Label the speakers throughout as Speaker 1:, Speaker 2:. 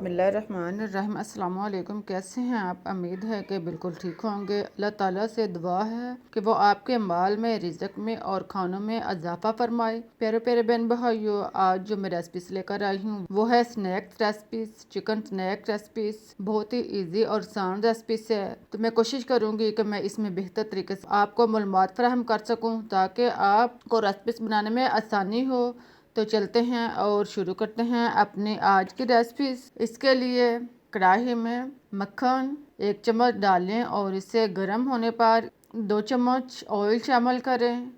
Speaker 1: बिस्मिल्लाहिर्रहमानिर्रहीम। अस्सलाम वालेकुम। कैसे हैं आप? उम्मीद है कि बिल्कुल ठीक होंगे। अल्लाह ताला से दुआ है कि वो आपके माल में, रिज़्क़ में और खानों में इजाफा फरमाए। प्यारे प्यारे बहन भाइयों, आज जो मैं रेसिपीज लेकर आई हूँ वो है snacks recipes, chicken snack recipes. बहुत ही ईजी और आसान रेसिपीज है, तो मैं कोशिश करूँगी कि मैं इसमें बेहतर तरीके से आपको मालूमात फराहम कर सकूँ ताकि आपको रेसिपीज बनाने में आसानी हो। तो चलते हैं और शुरू करते हैं अपनी आज की रेसिपीज। इसके लिए कढ़ाई में मक्खन 1 चम्मच डालें और इसे गर्म होने पर 2 चम्मच ऑयल शामिल करें।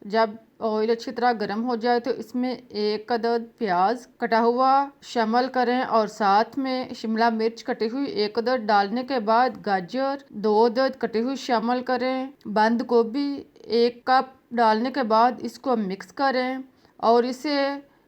Speaker 1: जब ऑयल अच्छी तरह गर्म हो जाए तो इसमें 1 अदद प्याज कटा हुआ शामिल करें और साथ में शिमला मिर्च कटी हुई 1 अदद डालने के बाद गाजर 2 अदद कटी हुई शामिल करें। बंद गोभी 1 कप डालने के बाद इसको मिक्स करें और इसे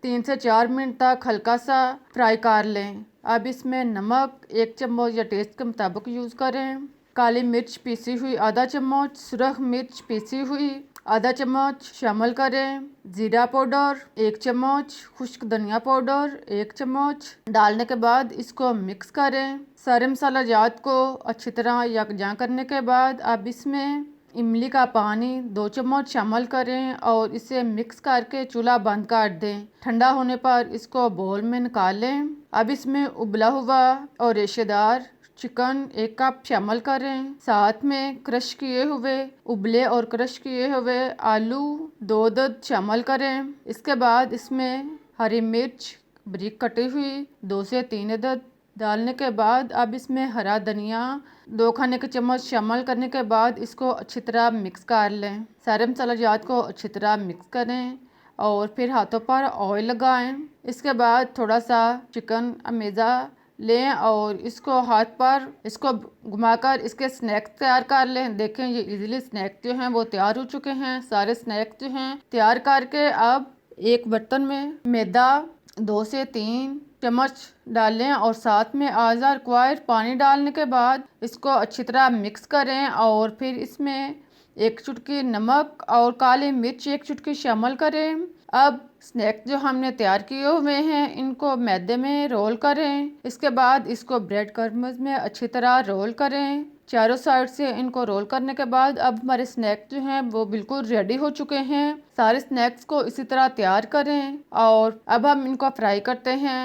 Speaker 1: 3 से 4 मिनट तक हल्का सा फ्राई कर लें। अब इसमें नमक 1 चम्मच या टेस्ट के मुताबिक यूज़ करें। काली मिर्च पीसी हुई आधा चम्मच, सुरख मिर्च पीसी हुई आधा चम्मच शामिल करें। जीरा पाउडर 1 चम्मच, खुश्क धनिया पाउडर 1 चम्मच डालने के बाद इसको मिक्स करें। सारे मसाला जात को अच्छी तरह यकजा करने के बाद अब इसमें इमली का पानी 2 चम्मच शामिल करें और इसे मिक्स करके चूल्हा बंद कर दें। ठंडा होने पर इसको बोल में निकालें। अब इसमें उबला हुआ और रेशेदार चिकन 1 कप शामिल करें। साथ में क्रश किए हुए उबले और क्रश किए हुए आलू 2 अदद शामिल करें। इसके बाद इसमें हरी मिर्च बारीक कटी हुई 2 से 3 अदद डालने के बाद अब इसमें हरा धनिया 2 खाने के चम्मच शामिल करने के बाद इसको अच्छी तरह मिक्स कर लें। सारे मसाला जात को अच्छी तरह मिक्स करें और फिर हाथों पर ऑयल लगाएं। इसके बाद थोड़ा सा चिकन अमेज़ा लें और इसको हाथ पर इसको घुमाकर इसके स्नैक्स तैयार कर लें। देखें ये इजीली स्नैक्स जो हैं वो तैयार हो चुके हैं। सारे स्नैक्स जो हैं तैयार करके अब एक बर्तन में मैदा 2 से 3 चम्मच डालें और साथ में आधा रिक्वायर्ड पानी डालने के बाद इसको अच्छी तरह मिक्स करें और फिर इसमें 1 चुटकी नमक और काली मिर्च 1 चुटकी शामिल करें। अब स्नैक्स जो हमने तैयार किए हुए हैं इनको मैदे में रोल करें। इसके बाद इसको ब्रेड क्रम्स में अच्छी तरह रोल करें। चारों साइड से इनको रोल करने के बाद अब हमारे स्नैक्स जो हैं वो बिल्कुल रेडी हो चुके हैं। सारे स्नैक्स को इसी तरह तैयार करें और अब हम इनको फ्राई करते हैं।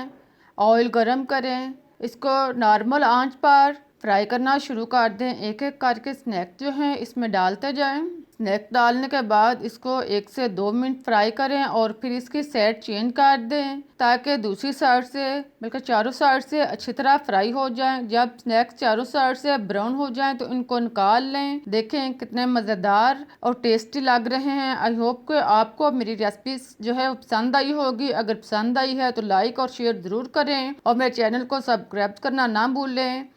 Speaker 1: ऑयल गरम करें, इसको नॉर्मल आंच पर फ्राई करना शुरू कर दें। एक एक करके स्नैक जो हैं इसमें डालते जाएं। स्नैक डालने के बाद इसको 1 से 2 मिनट फ्राई करें और फिर इसकी साइड चेंज कर दें ताकि दूसरी साइड से बल्कि चारों साइड से अच्छी तरह फ्राई हो जाएं। जब स्नैक्स चारों साइड से ब्राउन हो जाएं तो इनको निकाल लें। देखें कितने मज़ेदार और टेस्टी लग रहे हैं। आई होप कि आपको मेरी रेसिपी जो है पसंद आई होगी। अगर पसंद आई है तो लाइक और शेयर ज़रूर करें और मेरे चैनल को सब्सक्राइब करना ना भूलें।